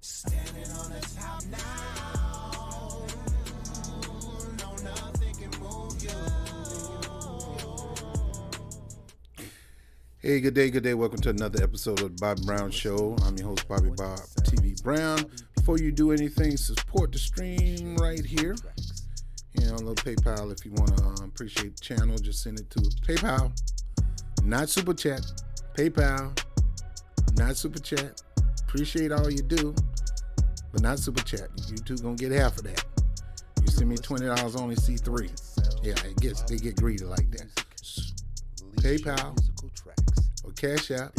Standing on the top now. No, nothing can move you. Hey, good day. Welcome to another episode of the Bobby Brown Show. I'm your host, Bobby Bob TV Brown. Before you do anything, support the stream right here. You know, a little PayPal if you want to appreciate the channel. Just send it to PayPal, not Super Chat. PayPal, not Super Chat. Appreciate all you do, but not Super Chat. YouTube gonna get half of that. You send me $20, only see $3. Yeah, they get greedy like that. PayPal or Cash App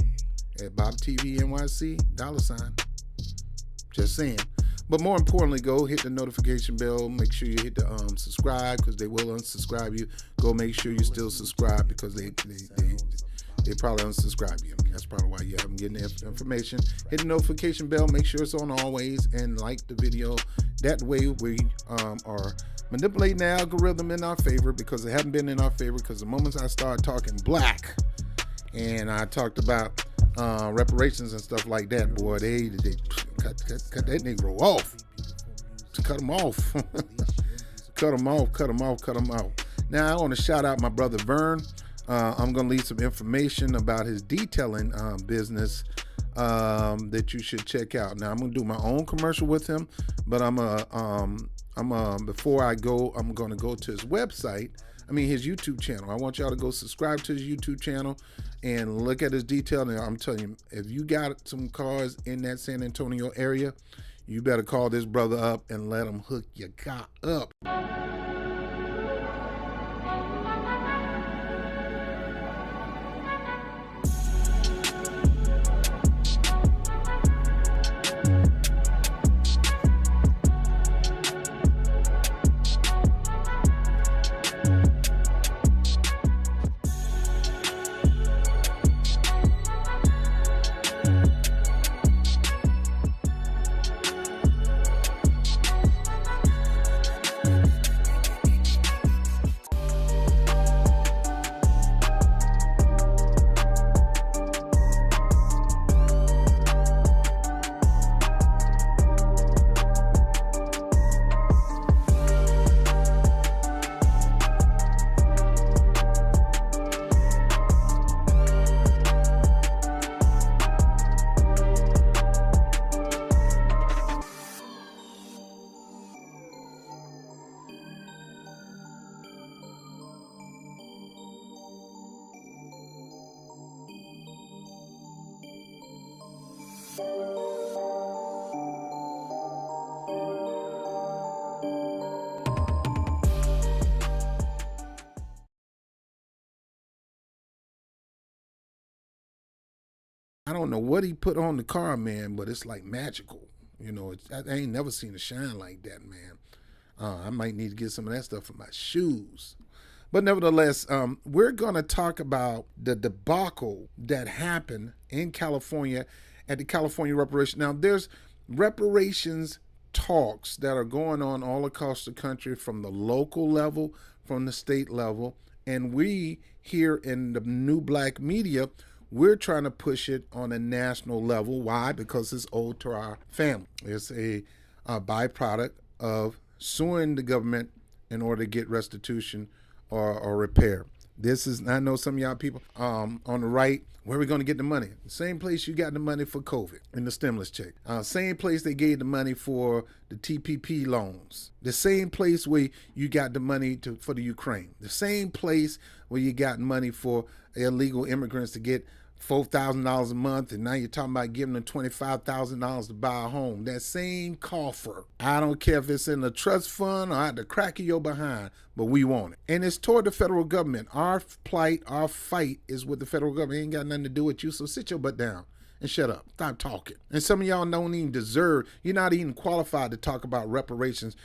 at Bob TV NYC $. Just saying. But more importantly, go hit the notification bell. Make sure you hit the subscribe, because they will unsubscribe you. Go make sure you still subscribe, because they probably unsubscribe you. That's probably why you haven't getting the information. Hit the notification bell. Make sure it's on always, and like the video. That way we are manipulating the algorithm in our favor, because it hasn't been in our favor. Because the moment I start talking black, and I talked about reparations and stuff like that, boy, they cut that Negro off. Cut him off. Cut him off. Now, I want to shout out my brother Vern. I'm going to leave some information about his detailing business that you should check out. Now, I'm going to do my own commercial with him, but before I go, I'm going to go to his website. His YouTube channel. I want y'all to go subscribe to his YouTube channel and look at his detail. And I'm telling you, if you got some cars in that San Antonio area, you better call this brother up and let him hook your car up. I don't know what he put on the car, man, but it's like magical. You know, I ain't never seen it shine like that, man. I might need to get some of that stuff for my shoes. But nevertheless, we're going to talk about the debacle that happened in California at the California Reparations. Now, there's reparations talks that are going on all across the country, from the local level, from the state level. And we here in the new black media, we're trying to push it on a national level. Why? Because it's owed to our family. It's a byproduct of suing the government in order to get restitution or repair. This is, I know some of y'all people on the right, where are we going to get the money? The same place you got the money for COVID and the stimulus check. Same place they gave the money for the TPP loans. The same place where you got the money for the Ukraine. The same place where you got money for illegal immigrants to get $4,000 a month, and now you're talking about giving them $25,000 to buy a home. That same coffer. I don't care if it's in the trust fund or at the crack of your behind, but we want it. And it's toward the federal government. Our plight, our fight is with the federal government. It ain't got nothing to do with you, so sit your butt down and shut up. Stop talking. And some of y'all don't even deserve, you're not even qualified to talk about reparations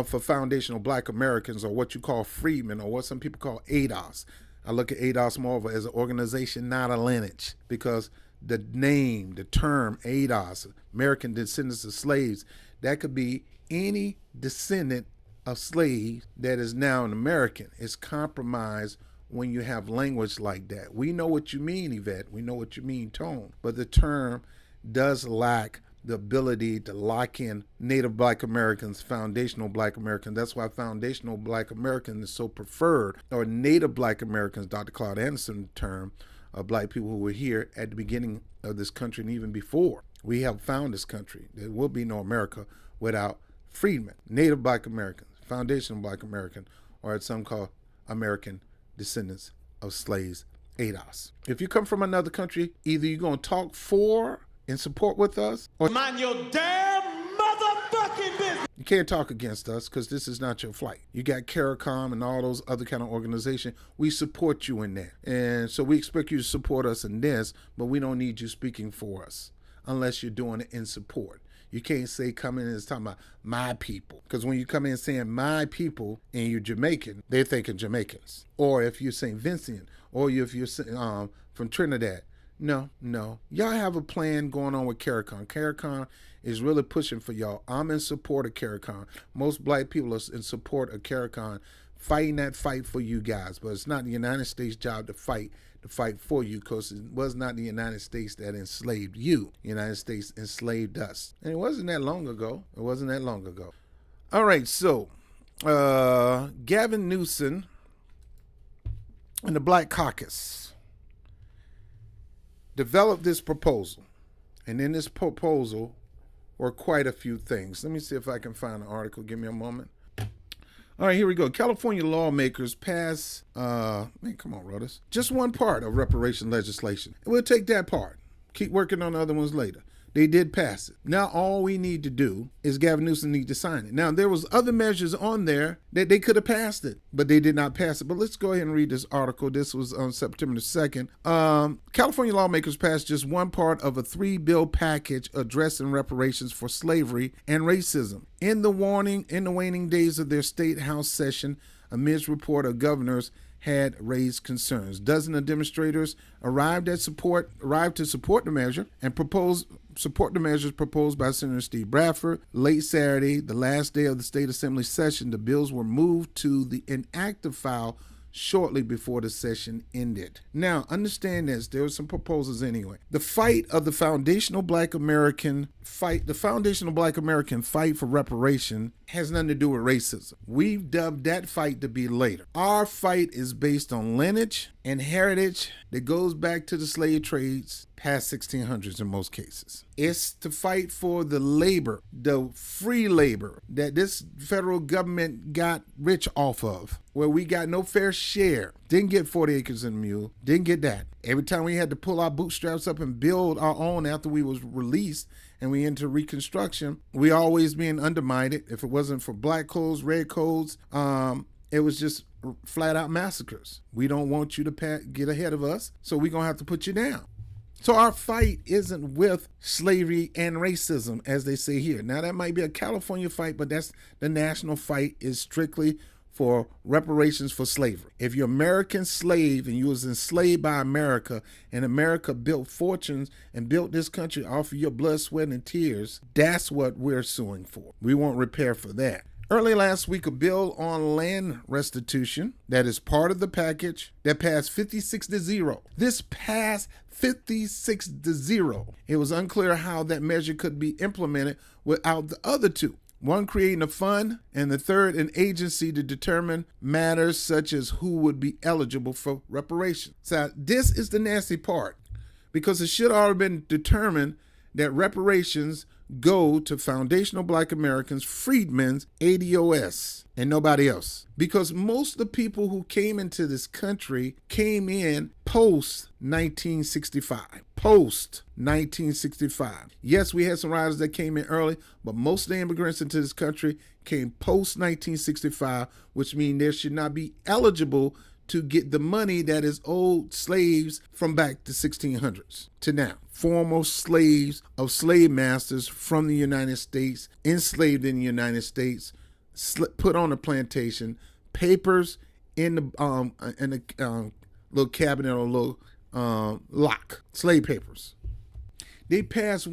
for foundational black Americans, or what you call freedmen, or what some people call ADOS. I look at ADOS more as an organization, not a lineage, because the name, the term ADOS, American Descendants of Slaves, that could be any descendant of slaves that is now an American. It's compromised when you have language like that. We know what you mean, Yvette. We know what you mean, Tone. But the term does lack the ability to lock in Native Black Americans, foundational Black Americans. That's why foundational Black Americans is so preferred, or Native Black Americans, Dr. Claude Anderson term, of Black people who were here at the beginning of this country and even before. We have found this country. There will be no America without freedmen, Native Black Americans, foundational Black American, or as some call American descendants of slaves, ADOS. If you come from another country, either you're going to talk for and support with us, or Mind your damn motherfucking business. you can't talk against us, because this is not your flight. You got CARICOM and all those other kind of organizations. We support you in that. And so we expect you to support us in this, but we don't need you speaking for us unless you're doing it in support. You can't say come in and it's talking about my people. Because when you come in saying my people and you're Jamaican, they're thinking Jamaicans. Or if you're St. Vincent, or if you're from Trinidad. No. Y'all have a plan going on with CARICOM. CARICOM is really pushing for y'all. I'm in support of CARICOM. Most Black people are in support of CARICOM, fighting that fight for you guys. But it's not the United States' job to fight for you, because it was not the United States that enslaved you. The United States enslaved us. And it wasn't that long ago. All right, so Gavin Newsome and the Black Caucus developed this proposal. And in this proposal were quite a few things. Let me see if I can find an article. Give me a moment. All right, here we go. California lawmakers pass, man, come on, Rodas. Just one part of reparation legislation. And we'll take that part. Keep working on the other ones later. They did pass it. Now all we need to do is Gavin Newsom need to sign it. Now there was other measures on there that they could have passed it, but they did not pass it. But let's go ahead and read this article. This was on September the 2nd. California lawmakers passed just one part of a 3-bill package addressing reparations for slavery and racism. In the waning days of their state house session, amidst report of governors had raised concerns. Dozens of demonstrators arrived to support the measure and support the measures proposed by Senator Steve Bradford. Late Saturday, the last day of the State Assembly session, the bills were moved to the inactive file shortly before the session ended. Now, understand this. There were some proposals anyway. The fight of the foundational Black American fight for reparation has nothing to do with racism. We've dubbed that fight to be later. Our fight is based on lineage and heritage that goes back to the slave trades, past 1600s in most cases. It's to fight for the labor, the free labor that this federal government got rich off of, where we got no fair share. Didn't get 40 acres and a mule, didn't get that. Every time we had to pull our bootstraps up and build our own after we was released and we into Reconstruction, we always being undermined. If it wasn't for black codes, red codes, it was just flat out massacres. We don't want you to get ahead of us, so we're going to have to put you down. So our fight isn't with slavery and racism, as they say here. Now, that might be a California fight, but that's the national fight is strictly for reparations for slavery. If you're American slave and you was enslaved by America and America built fortunes and built this country off of your blood, sweat, and tears, that's what we're suing for. We want repair for that. Early last week, a bill on land restitution that is part of the package that passed 56-0. This passed 56-0. It was unclear how that measure could be implemented without the other two. One creating a fund, and the third an agency to determine matters such as who would be eligible for reparations. So this is the nasty part, because it should already been determined that reparations go to foundational Black Americans, freedmen's, ADOS, and nobody else. Because most of the people who came into this country came in post-1965. Post-1965. Yes, we had some riders that came in early, but most of the immigrants into this country came post-1965, which means they should not be eligible to get the money that is owed slaves from back to 1600s to now. Former slaves of slave masters from the United States, enslaved in the United States, put on a plantation, papers in the little cabinet or little lock, slave papers. They passed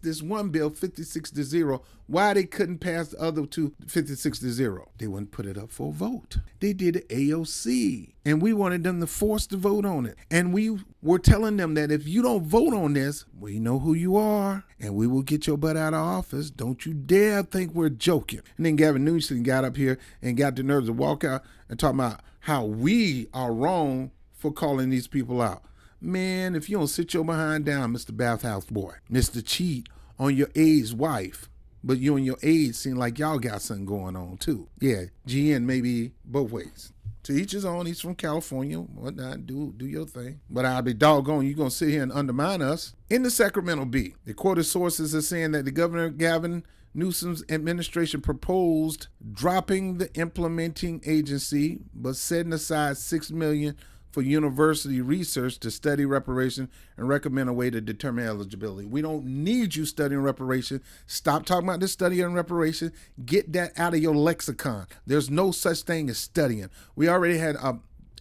this one bill 56-0. Why they couldn't pass the other two 56-0? They wouldn't put it up for a vote. They did it AOC, and we wanted them to force the vote on it. And we were telling them that if you don't vote on this, we know who you are, and we will get your butt out of office. Don't you dare think we're joking. And then Gavin Newsome got up here and got the nerves to walk out and talk about how we are wrong for calling these people out. Man, if you don't sit your behind down, Mr. Bathhouse Boy, Mr. Cheat on your aide's wife, but you and your aide seem like y'all got something going on too. Yeah, GN maybe both ways. To each his own. He's from California, whatnot. Do your thing. But I'll be doggone, you gonna sit here and undermine us. In the Sacramento Bee, the quoted sources are saying that the Governor Gavin Newsom's administration proposed dropping the implementing agency, but setting aside $6 million for university research to study reparation and recommend a way to determine eligibility. We don't need you studying reparation. Stop talking about this studying reparation. Get that out of your lexicon. There's no such thing as studying. We already had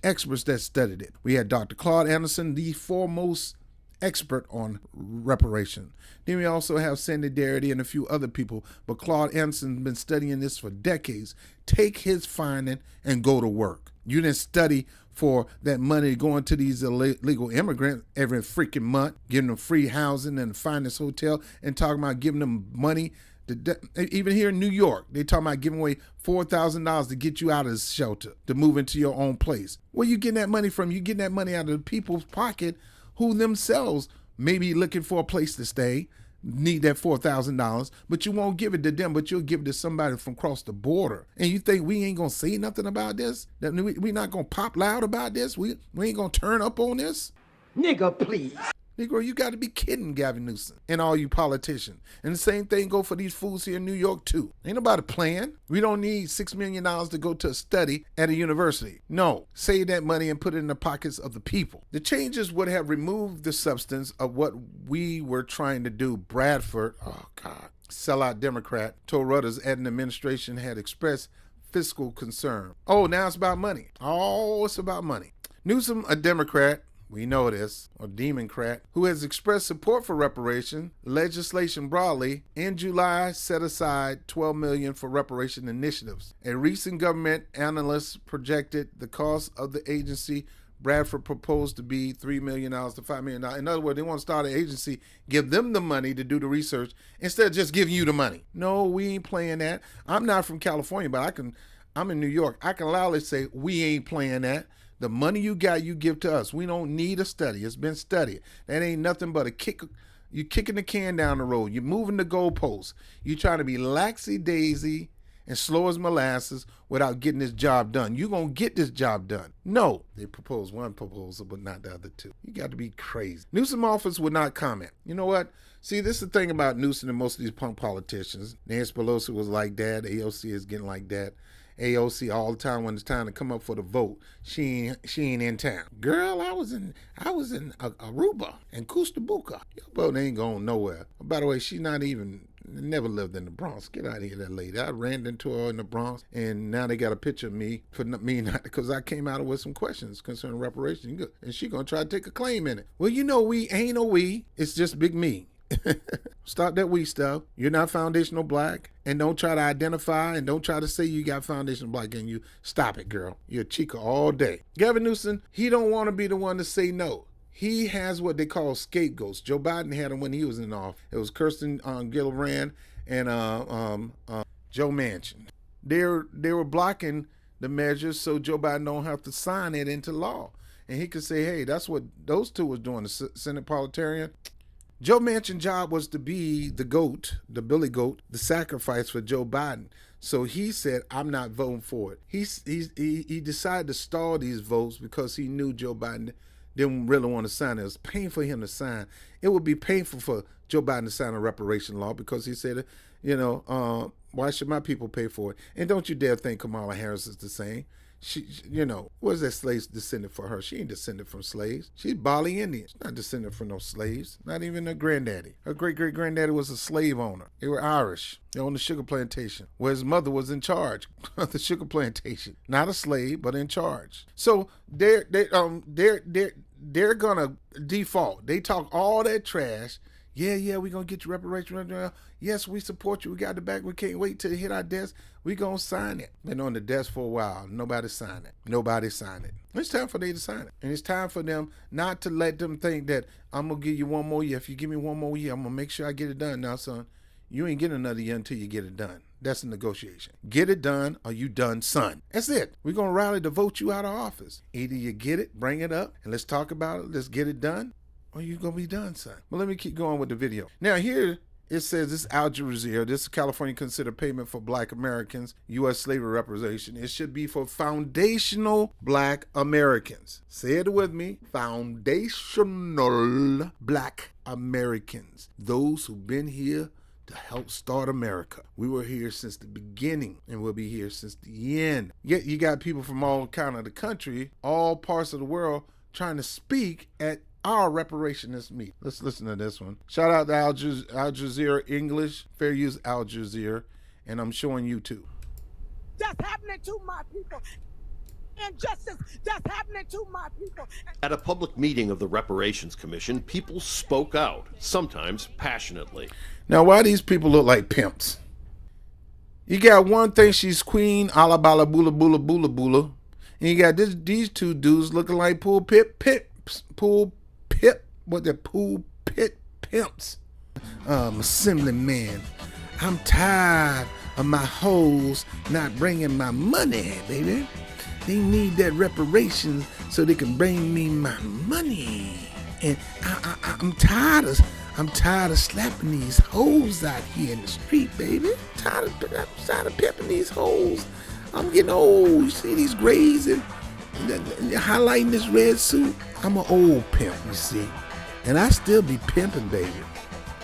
experts that studied it. We had Dr. Claude Anderson, the foremost expert on reparation. Then we also have Sandy Darity and a few other people, but Claude Anderson's been studying this for decades. Take his finding and go to work. You didn't study for that money going to these illegal immigrants every freaking month, giving them free housing and the finest hotel, and talking about giving them money. Even here in New York, they talking about giving away $4,000 to get you out of the shelter, to move into your own place. Where you getting that money from? You getting that money out of the people's pocket who themselves may be looking for a place to stay, need that $4,000, but you won't give it to them, but you'll give it to somebody from across the border. And you think we ain't gonna say nothing about this? That we not gonna pop loud about this? We ain't gonna turn up on this? Nigga, please. Negro, you got to be kidding, Gavin Newsom and all you politicians. And the same thing go for these fools here in New York, too. Ain't nobody playing. We don't need $6 million to go to a study at a university. No, save that money and put it in the pockets of the people. The changes would have removed the substance of what we were trying to do. Bradford, oh God, sellout Democrat, told Reuters an administration had expressed fiscal concern. Oh, now it's about money. Oh, it's about money. Newsom, a Democrat, we know this, or Democrat, who has expressed support for reparation legislation broadly, in July set aside $12 million for reparation initiatives. A recent government analyst projected the cost of the agency Bradford proposed to be $3 million to $5 million. In other words, they want to start an agency, give them the money to do the research instead of just giving you the money. No, we ain't playing that. I'm not from California, but I'm in New York. I can loudly say we ain't playing that. The money you got, you give to us. We don't need a study. It's been studied. That ain't nothing but you kicking the can down the road. You're moving the goalposts. You trying to be laxy-daisy and slow as molasses without getting this job done. You gonna get this job done. No, they proposed one proposal, but not the other two. You got to be crazy. Newsom office would not comment. You know what? See, this is the thing about Newsom and most of these punk politicians. Nancy Pelosi was like that. AOC is getting like that. AOC all the time when it's time to come up for the vote, she ain't in town. Girl, I was in Aruba and Costa Rica. Your boat ain't going nowhere. By the way, she never lived in the Bronx. Get out of here, that lady. I ran into her in the Bronx, and now they got a picture of me for me not, because I came out with some questions concerning reparations, and she gonna try to take a claim in it. Well, you know, we ain't no we. It's just big me. Stop that we stuff. You're not foundational black, and don't try to identify and don't try to say you got foundational black in you. Stop it, girl. You're a chica all day. Gavin Newsom, he don't want to be the one to say no. He has what they call scapegoats. Joe Biden had him when he was in office. It was Kirsten Gillibrand and Joe Manchin. They were blocking the measures so Joe Biden don't have to sign it into law, and he could say, hey, that's what those two was doing. The Senate parliamentarian. Joe Manchin's job was to be the goat, the Billy Goat, the sacrifice for Joe Biden. So he said, I'm not voting for it. He decided to stall these votes because he knew Joe Biden didn't really want to sign it. It was painful for him to sign. It would be painful for Joe Biden to sign a reparation law because he said, why should my people pay for it? And don't you dare think Kamala Harris is the same. She where's that slaves descended for her? She ain't descended from slaves. She's Bali Indian. She's not descended from no slaves. Not even her granddaddy. Her great-great-granddaddy was a slave owner. They were Irish. They owned the sugar plantation, where his mother was in charge of the sugar plantation. Not a slave, but in charge. So they're gonna default. They talk all that trash. Yeah, we're gonna get you reparations. Yes, we support you. We got the back. We can't wait till it hit our desk. We gonna sign it. Been on the desk for a while. Nobody signed it. Nobody signed it. It's time for them to sign it. And it's time for them not to let them think that I'm gonna give you one more year. If you give me one more year, I'm gonna make sure I get it done. Now, son, you ain't getting another year until you get it done. That's a negotiation. Get it done or you done, son. That's it. We're going to rally to vote you out of office. Either you get it, bring it up, and let's talk about it. Let's get it done, or you're going to be done, son. But let me keep going with the video. Now, here it says this is Al Jazeera. This is California considered payment for Black Americans, U.S. slavery reparation. It should be for foundational Black Americans. Say it with me. Foundational Black Americans. Those who've been here to help start America. We were here since the beginning and we'll be here since the end. Yet you got people from all kind of the country, all parts of the world trying to speak at our reparationist meet. Let's listen to this one. Shout out to Al Jazeera English, fair use Al Jazeera, and I'm showing YouTube. That's happening to my people. Injustice that's happening to my people. At a public meeting of the Reparations Commission, people spoke out, sometimes passionately. Now, why these people look like pimps? You got one thing, she's queen, ala bala bula bula bula bula. And you got these two dudes looking like pulpit pimps. Assembly man. I'm tired of my hoes not bringing my money, baby. They need that reparations so they can bring me my money. And I'm tired of slapping these hoes out here in the street, baby. I'm tired of pimping these hoes. I'm getting old. You see these grays and highlighting this red suit? I'm an old pimp, you see. And I still be pimping, baby.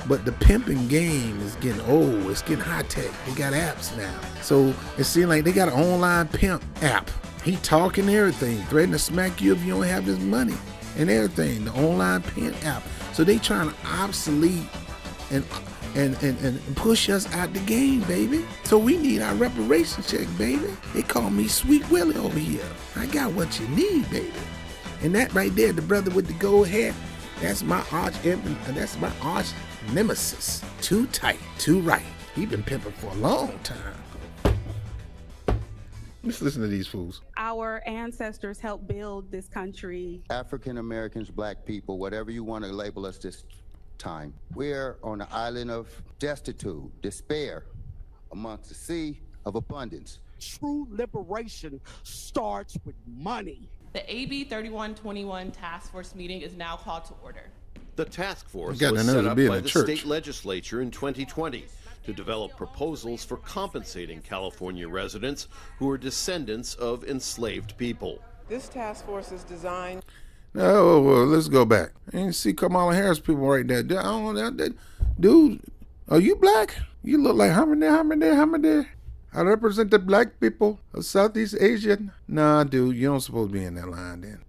But the pimping game is getting old. It's getting high tech. They got apps now. So it seems like they got an online pimp app. He talking everything, threatening to smack you if you don't have this money and everything. The online pimp app. So they trying to obsolete and push us out the game, baby. So we need our reparation check, baby. They call me Sweet Willie over here. I got what you need, baby. And that right there, the brother with the gold hair, that's my arch nemesis. Too tight, too right. He been pimping for a long time. Let's listen to these fools. Our ancestors helped build this country. African Americans, Black people, whatever you want to label us this time. We're on an island of destitute, despair, amongst a sea of abundance. True liberation starts with money. The AB 3121 task force meeting is now called to order. The task force was set up by the state legislature in 2020 to develop proposals for compensating California residents who are descendants of enslaved people. This task force is designed... Oh, well, let's go back. I didn't see Kamala Harris people right there. I don't know that. Dude, are you black? You look like Hamid. I represent the black people of Southeast Asia. Nah, dude, you don't supposed to be in that line then.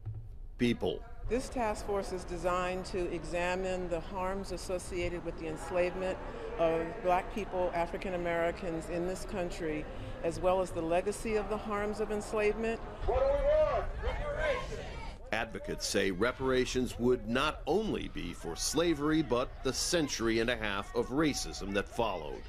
People. This task force is designed to examine the harms associated with the enslavement of Black people, African Americans in this country, as well as the legacy of the harms of enslavement. What do we want? Reparations. Advocates say reparations would not only be for slavery, but the century and a half of racism that followed.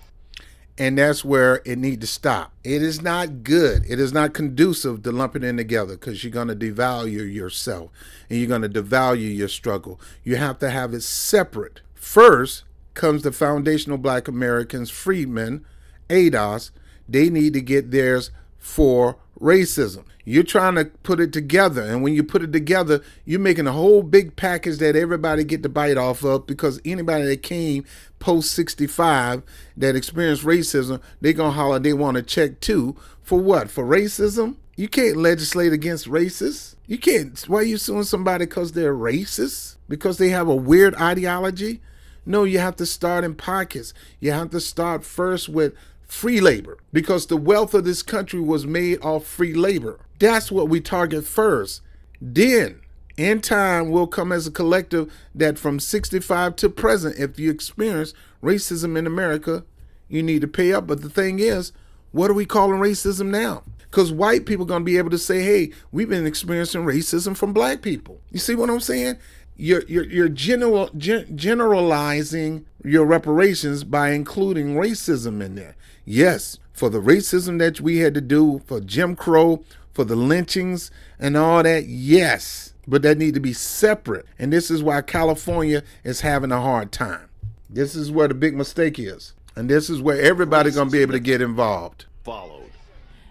And that's where it needs to stop. It is not good. It is not conducive to lumping in together, because you're going to devalue yourself and you're going to devalue your struggle. You have to have it separate. First comes the foundational Black Americans, freedmen, ADOS. They need to get theirs for racism. You're trying to put it together, and when you put it together, you're making a whole big package that everybody get to bite off of, because anybody that came post 65 that experienced racism, they gonna holler they want a check too. For what? For racism? You can't legislate against racists. You can't. Why are you suing somebody because they're racist? Because they have a weird ideology? No, you have to start in pockets. You have to start first with free labor, because the wealth of this country was made off free labor. That's what we target first. Then, in time, we'll come as a collective that from 65 to present, if you experience racism in America, you need to pay up. But the thing is, what are we calling racism now? Because white people are going to be able to say, hey, we've been experiencing racism from black people. You see what I'm saying? You're generalizing your reparations by including racism in there. Yes, for the racism that we had to do for Jim Crow, for the lynchings and all that, yes. But that need to be separate. And this is why California is having a hard time. This is where the big mistake is. And this is where everybody's going to be able to get involved. Followed.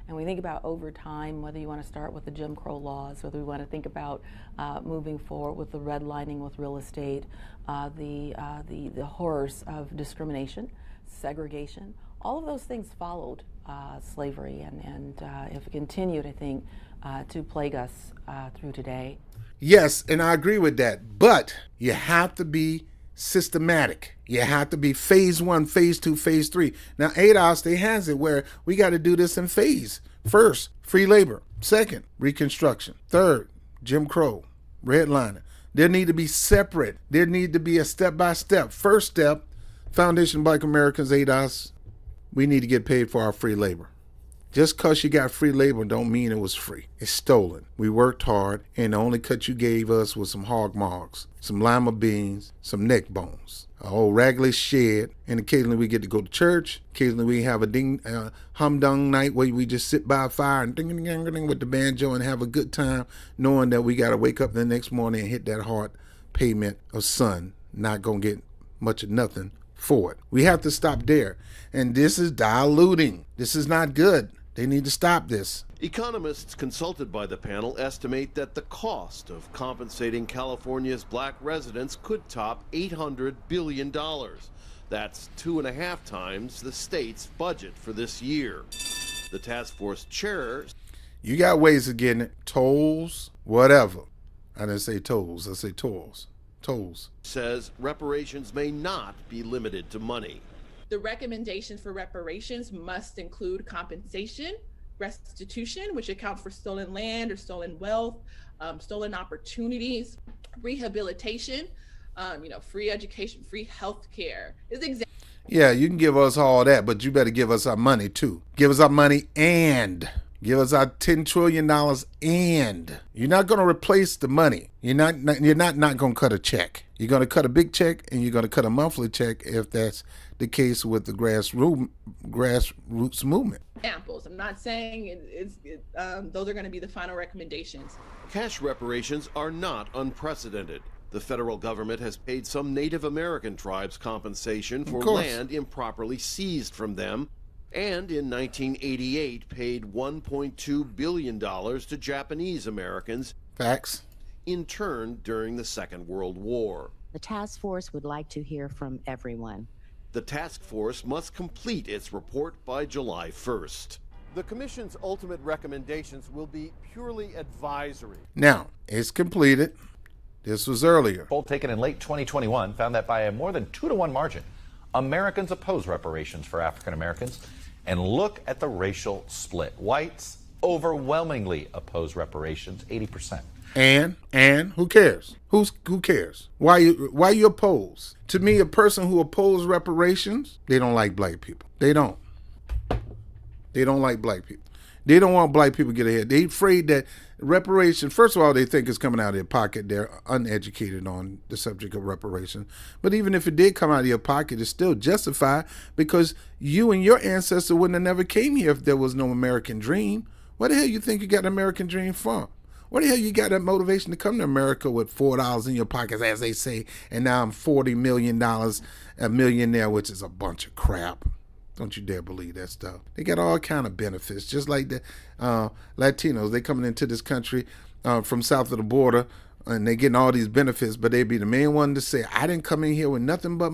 And we think about over time, whether you want to start with the Jim Crow laws, whether we want to think about moving forward with the redlining with real estate, the horrors of discrimination, segregation, all of those things followed slavery and have continued, I think, to plague us through today. Yes, and I agree with that. But you have to be systematic. You have to be phase 1, phase 2, phase 3. Now, ADOS, they has it where we got to do this in phase. First, free labor. Second, Reconstruction. Third, Jim Crow, redlining. There need to be separate. There need to be a step-by-step. First step, Foundation Black Americans, ADOS, we need to get paid for our free labor. Just because you got free labor don't mean it was free. It's stolen. We worked hard, and the only cut you gave us was some hog mogs, some lima beans, some neck bones, a whole raggedy shed, and occasionally we get to go to church. Occasionally we have a humdung night where we just sit by a fire and ding-a-ding-a-ding with the banjo and have a good time, knowing that we got to wake up the next morning and hit that hard pavement of sun. Not going to get much of nothing for it. We have to stop there. And this is diluting. This is not good. They need to stop this. Economists consulted by the panel estimate that the cost of compensating California's black residents could top $800 billion. That's 2.5 times the state's budget for this year. The task force chair... You got ways of getting it. Tolls, whatever. I didn't say tolls. I say tolls. Tolls. Says reparations may not be limited to money. The recommendations for reparations must include compensation, restitution, which accounts for stolen land or stolen wealth, stolen opportunities, rehabilitation, free education, free health care. Yeah, you can give us all that, but you better give us our money too. Give us our money and give us our $10 trillion and you're not going to replace the money. You're not going to cut a check. You're going to cut a big check and you're going to cut a monthly check if that's the case with the grassroots movement. Examples. I'm not saying those are going to be the final recommendations. Cash reparations are not unprecedented. The federal government has paid some Native American tribes compensation for land improperly seized from them, and in 1988 paid $1.2 billion to Japanese Americans. Facts. Interned during the Second World War. The task force would like to hear from everyone. The task force must complete its report by July 1st. The commission's ultimate recommendations will be purely advisory. Now, it's completed. This was earlier. A poll taken in late 2021 found that by a more than 2-to-1 margin, Americans oppose reparations for African Americans. And look at the racial split. Whites overwhelmingly oppose reparations, 80%. And who cares? Who cares? Why you oppose? To me, a person who opposes reparations, they don't like black people. They don't like black people. They don't want black people to get ahead. They're afraid that reparations, first of all, they think it's coming out of their pocket. They're uneducated on the subject of reparations. But even if it did come out of your pocket, it's still justified because you and your ancestors wouldn't have never came here if there was no American dream. What the hell you think you got an American dream from? What the hell you got that motivation to come to America with $4 in your pockets, as they say, and now I'm $40 million a millionaire, which is a bunch of crap. Don't you dare believe that stuff. They got all kind of benefits, just like the Latinos. They coming into this country from south of the border, and they getting all these benefits, but they be the main one to say, I didn't come in here with nothing but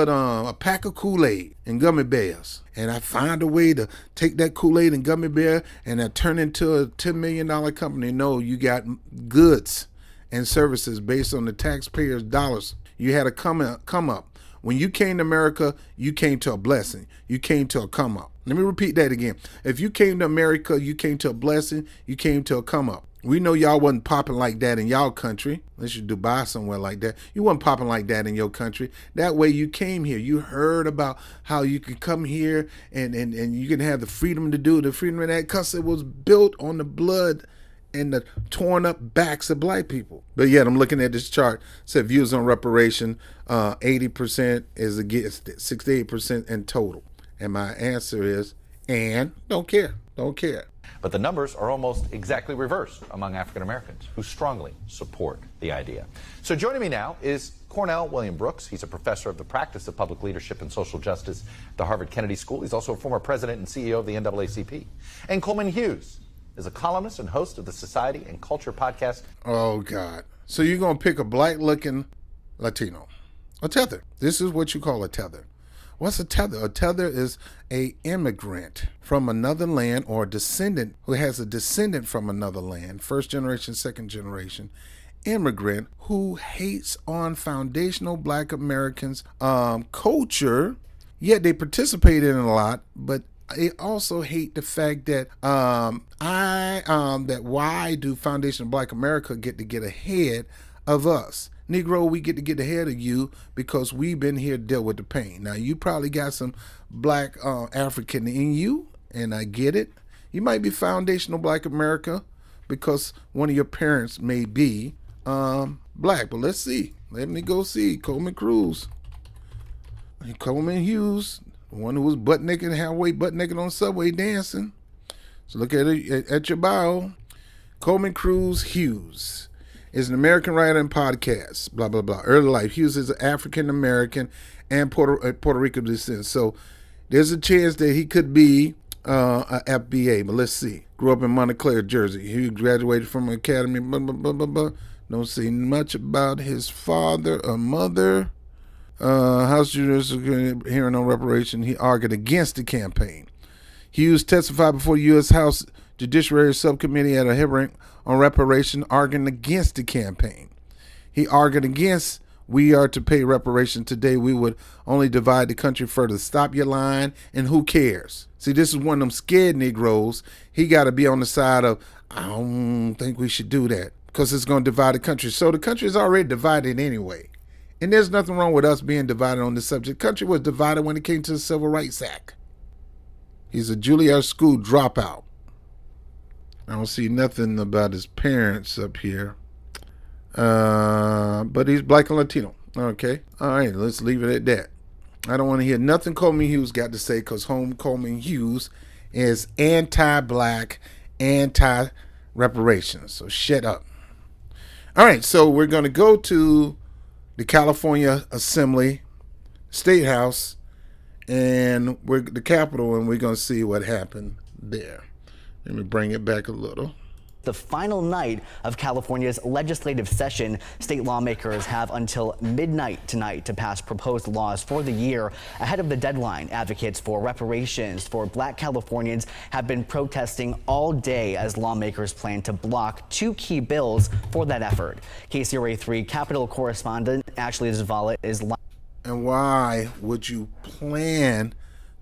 a pack of Kool-Aid and gummy bears. And I find a way to take that Kool-Aid and gummy bear and I turn into a $10 million company. No, you got goods and services based on the taxpayers' dollars. You had a come up. When you came to America, you came to a blessing. You came to a come up. Let me repeat that again. If you came to America, you came to a blessing. You came to a come up. We know y'all wasn't popping like that in y'all country, unless you Dubai somewhere like that. You wasn't popping like that in your country. That way you came here. You heard about how you could come here and you can have the freedom to do the freedom of that, because it was built on the blood and the torn up backs of black people. But yet I'm looking at this chart. It said views on reparation, 80% is against it, 68% in total. And my answer is, and don't care. But the numbers are almost exactly reversed among African Americans who strongly support the idea. So joining me now is Cornell William Brooks. He's a professor of the practice of public leadership and social justice at the Harvard Kennedy School. He's also a former president and CEO of the NAACP. And Coleman Hughes is a columnist and host of the Society and Culture podcast. Oh, God. So you're going to pick a black-looking Latino. A tether. This is what you call a tether. What's a tether? A tether is a immigrant from another land, or a descendant who has a descendant from another land, first generation, second generation, immigrant who hates on foundational black Americans' culture, yet they participate in it a lot, but they also hate the fact that why do foundational black America get ahead of us? Negro, we get to get ahead of you because we've been here to deal with the pain. Now, you probably got some black African in you, and I get it. You might be foundational black America because one of your parents may be black. But let's see. Let me go see Coleman Cruz. Coleman Hughes, the one who was butt naked, halfway butt naked on the subway dancing. So look at it at your bio. Coleman Cruz Hughes is an American writer and podcast, blah, blah, blah. Early life. Hughes is African-American and Puerto Rican descent. So there's a chance that he could be a FBA, but let's see. Grew up in Montclair, Jersey. He graduated from an academy, blah, blah, blah, blah, blah. Don't see much about his father or mother. House Judicial hearing on reparation. He argued against the campaign. Hughes testified before the U.S. House Judiciary Subcommittee at a hearing on reparation, arguing against the campaign. He argued against, we are to pay reparation today. We would only divide the country further. Stop your line, and who cares? See, this is one of them scared Negroes. He got to be on the side of, I don't think we should do that because it's going to divide the country. So the country is already divided anyway. And there's nothing wrong with us being divided on this subject. The country was divided when it came to the Civil Rights Act. He's a Juilliard School dropout. I don't see nothing about his parents up here. But he's black and Latino. Okay. All right, let's leave it at that. I don't want to hear nothing Coleman Hughes got to say, because Coleman Hughes is anti-black, anti-reparations. So shut up. All right, so we're going to go to the California Assembly, State House, and the Capitol, and we're going to see what happened there. Let me bring it back a little. The final night of California's legislative session, state lawmakers have until midnight tonight to pass proposed laws for the year ahead of the deadline. Advocates for reparations for black Californians have been protesting all day as lawmakers plan to block two key bills for that effort. KCRA 3 Capitol correspondent Ashley Zavala is live. And why would you plan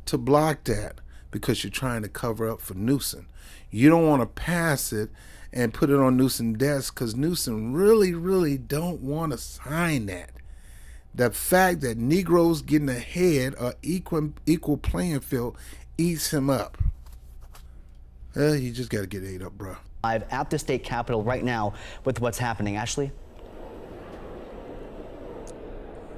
to block that? Because you're trying to cover up for Newsome. You don't want to pass it and put it on Newsome's desk because Newsome really, really don't want to sign that. The fact that Negroes getting ahead or equal playing field eats him up. You just got to get ate up, bro. Live at the state capitol right now with what's happening. Ashley?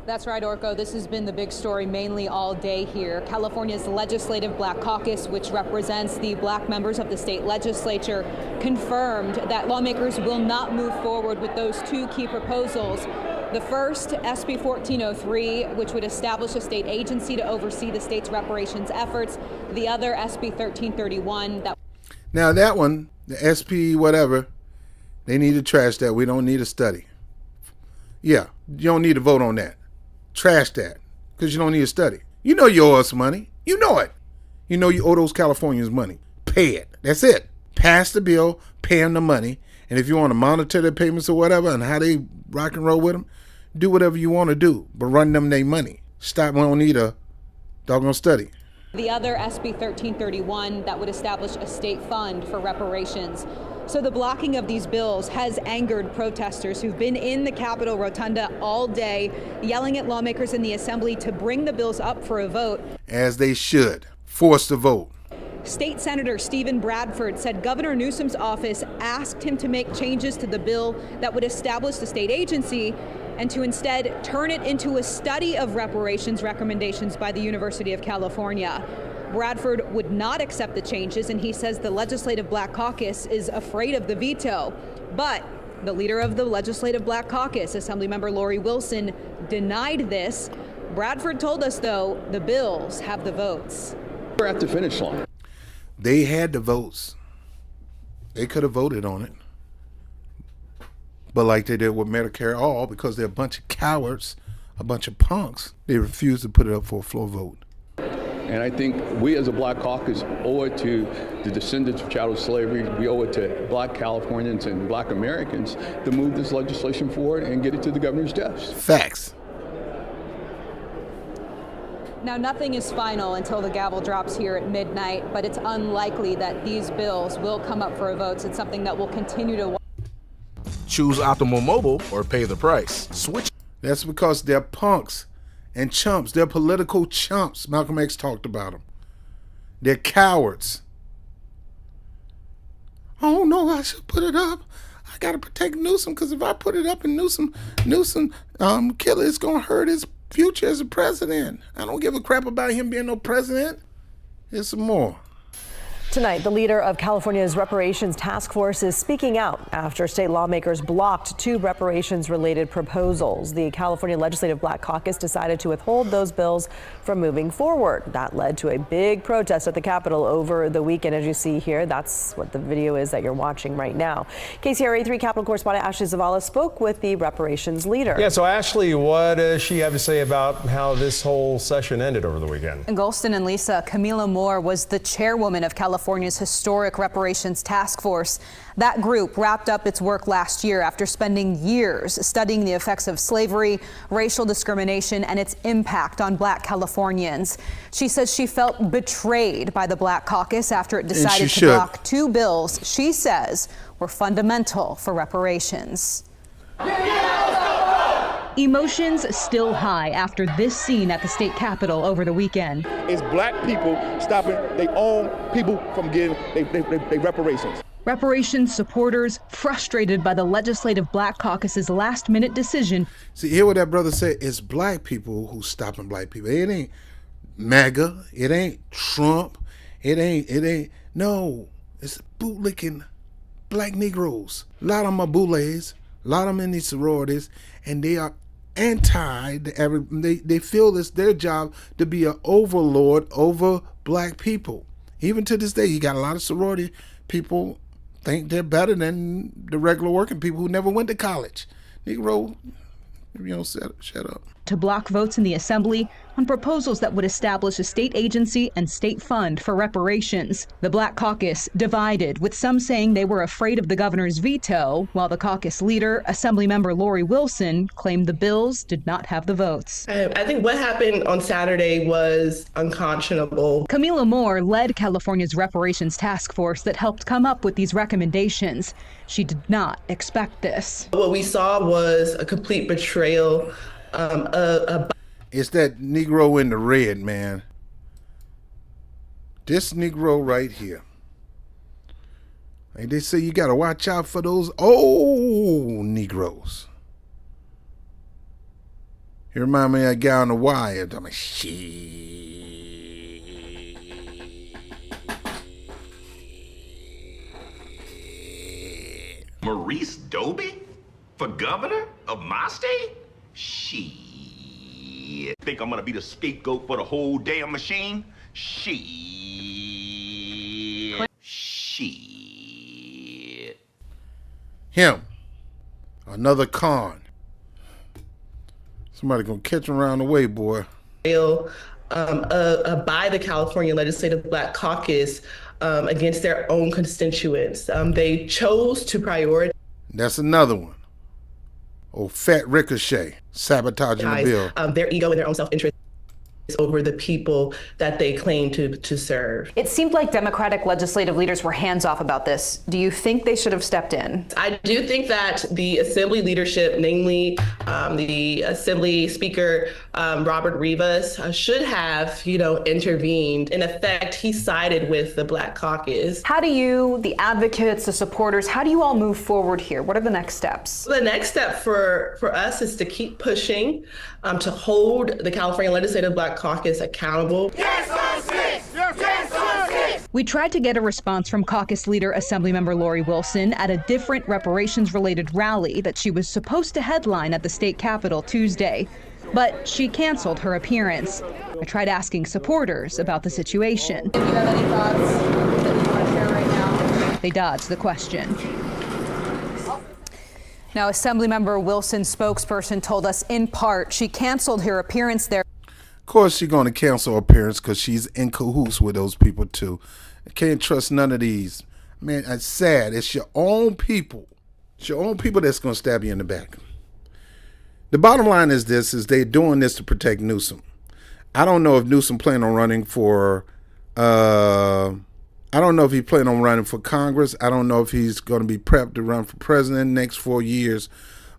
That's right, Orko. This has been the big story mainly all day here. California's Legislative Black Caucus, which represents the black members of the state legislature, confirmed that lawmakers will not move forward with those two key proposals. The first, SB 1403, which would establish a state agency to oversee the state's reparations efforts. The other, SB 1331. Now that one, the SP whatever, they need to trash that. We don't need a study. Yeah, you don't need to vote on that. Trash that, because you don't need a study. You know you owe us money. You know it. You know you owe those Californians money. Pay it. That's it. Pass the bill, pay them the money, and if you want to monitor their payments or whatever and how they rock and roll with them, do whatever you want to do, but run them their money. Stop. We don't need a doggone study. The other SB 1331 that would establish a state fund for reparations. So the blocking of these bills has angered protesters who've been in the Capitol Rotunda all day, yelling at lawmakers in the Assembly to bring the bills up for a vote. As they should. Forced to vote. State Senator Stephen Bradford said Governor Newsom's office asked him to make changes to the bill that would establish the state agency and to instead turn it into a study of reparations recommendations by the University of California. Bradford would not accept the changes, and he says the Legislative Black Caucus is afraid of the veto. But the leader of the Legislative Black Caucus, Assemblymember Lori Wilson, denied this. Bradford told us, though, the bills have the votes. We're at the finish line. They had the votes. They could have voted on it. But like they did with Medicare All, because they're a bunch of cowards, a bunch of punks, they refused to put it up for a floor vote. And I think we as a Black Caucus owe it to the descendants of chattel slavery. We owe it to Black Californians and Black Americans to move this legislation forward and get it to the governor's desk. Facts. Now, nothing is final until the gavel drops here at midnight, but it's unlikely that these bills will come up for a vote. It's something that will continue to watch. Choose Optimal Mobile or pay the price. Switch. That's because they're punks and chumps. They're political chumps. Malcolm X talked about them. They're cowards. Oh no, I should put it up. I gotta protect Newsome, because if I put it up and Newsome kill it, it's gonna hurt his future as a president. I don't give a crap about him being no president. Here's some more. Tonight, the leader of California's Reparations Task Force is speaking out after state lawmakers blocked two reparations-related proposals. The California Legislative Black Caucus decided to withhold those bills from moving forward. That led to a big protest at the Capitol over the weekend, as you see here. That's what the video is that you're watching right now. KCRA 3 Capitol correspondent Ashley Zavala spoke with the reparations leader. Yeah, so Ashley, what does she have to say about how this whole session ended over the weekend? Golston and Lisa, Camila Moore was the chairwoman of California's historic reparations task force. That group wrapped up its work last year after spending years studying the effects of slavery, racial discrimination, and its impact on Black Californians. She says she felt betrayed by the Black Caucus after it decided to block two bills she says were fundamental for reparations. Emotions still high after this scene at the state capitol over the weekend. It's Black people stopping their own people from getting their reparations. Reparations supporters frustrated by the Legislative Black Caucus's last-minute decision. See, hear what that brother said? It's Black people who's stopping Black people. It ain't MAGA. It ain't Trump. It ain't. No, it's bootlicking Black Negroes. A lot of them are bootlegs. A lot of them in these sororities, and they are anti. They feel it's their job to be an overlord over Black people. Even to this day, you got a lot of sorority people think they're better than the regular working people who never went to college. Negro, shut up. To block votes in the Assembly on proposals that would establish a state agency and state fund for reparations. The Black Caucus divided, with some saying they were afraid of the governor's veto, while the caucus leader, Assemblymember Lori Wilson, claimed the bills did not have the votes. I think what happened on Saturday was unconscionable. Camila Moore led California's reparations task force that helped come up with these recommendations. She did not expect this. What we saw was a complete betrayal. It's that Negro in the red, man. This Negro right here. And they say you got to watch out for those old Negroes. He remind me of that guy on The Wire. I'm like, shit. Maurice Doby? For governor of my state? Shit. Think I'm gonna be the scapegoat for the whole damn machine? Shit. Shit. Him. Another con. Somebody gonna catch him around the way, boy. By the California Legislative Black Caucus against their own constituents. They chose to prioritize. That's another one. Oh, fat Ricochet sabotaging the bill. Their ego and their own self-interest over the people that they claim to serve. It seemed like Democratic legislative leaders were hands-off about this. Do you think they should have stepped in? I do think that the Assembly leadership, namely the Assembly Speaker Robert Rivas, should have, intervened. In effect, he sided with the Black Caucus. How do you, the advocates, the supporters, how do you all move forward here? What are the next steps? The next step for us is to keep pushing to hold the California Legislative Black Caucus accountable. Yes on six! Yes on six! We tried to get a response from caucus leader Assemblymember Lori Wilson at a different reparations-related rally that she was supposed to headline at the state capitol Tuesday, but she canceled her appearance. I tried asking supporters about the situation. Do you have any thoughts that you want to share right now? They dodged the question. Now, Assemblymember Wilson's spokesperson told us in part she canceled her appearance there. Of course, she's going to cancel her appearance because she's in cahoots with those people too. I can't trust none of these. Man, it's sad. It's your own people. It's your own people that's going to stab you in the back. The bottom line is this, is they're doing this to protect Newsome. I don't know if Newsome planned on running for, I don't know if he planned on running for Congress. I don't know if he's going to be prepped to run for president in the next 4 years.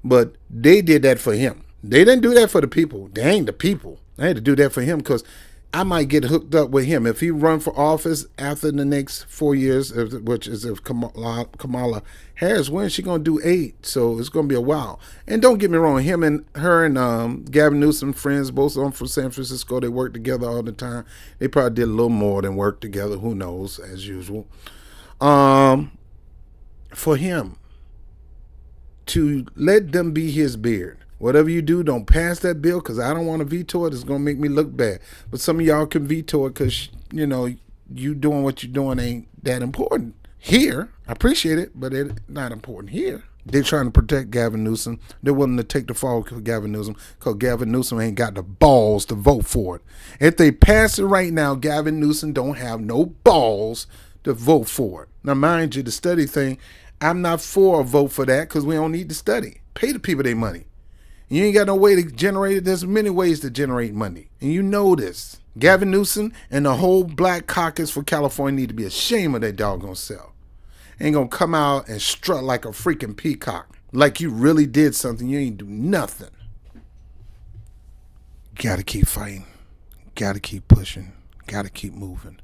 But they did that for him. They didn't do that for the people. They ain't the people. They had to do that for him because I might get hooked up with him. If he run for office after the next 4 years, which is if Kamala Harris wins, she's going to do 8. So it's going to be a while. And don't get me wrong, her and Gavin Newsome, friends, both of them from San Francisco, they work together all the time. They probably did a little more than work together. Who knows, as usual. For him to let them be his beard. Whatever you do, don't pass that bill because I don't want to veto it. It's going to make me look bad. But some of y'all can veto it because, you doing what you're doing ain't that important. Here, I appreciate it, but it's not important here. They're trying to protect Gavin Newsome. They're willing to take the fall for Gavin Newsome because Gavin Newsome ain't got the balls to vote for it. If they pass it right now, Gavin Newsome don't have no balls to vote for it. Now, mind you, the study thing, I'm not for a vote for that because we don't need to study. Pay the people their money. You ain't got no way to generate it. There's many ways to generate money. And you know this. Gavin Newsom and the whole Black Caucus for California need to be ashamed of their doggone self. Ain't gonna come out and strut like a freaking peacock. Like you really did something. You ain't do nothing. Gotta keep fighting. Gotta keep pushing. Gotta keep moving.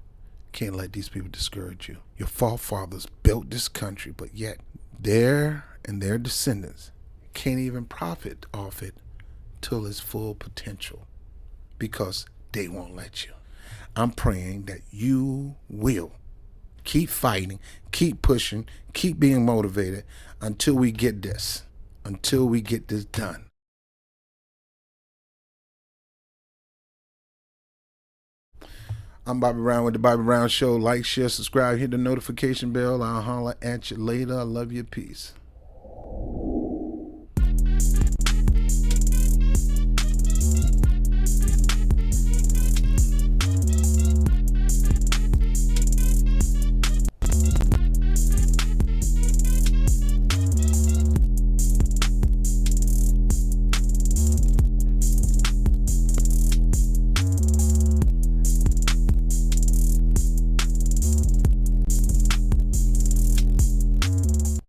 Can't let these people discourage you. Your forefathers built this country, but yet their descendants can't even profit off it till its full potential because they won't let you. I'm praying that you will keep fighting, keep pushing, keep being motivated until we get this done. I'm Bobby Brown with the Bobby Brown Show. Like, share, subscribe, hit the notification bell. I'll holler at you later. I love you. Peace.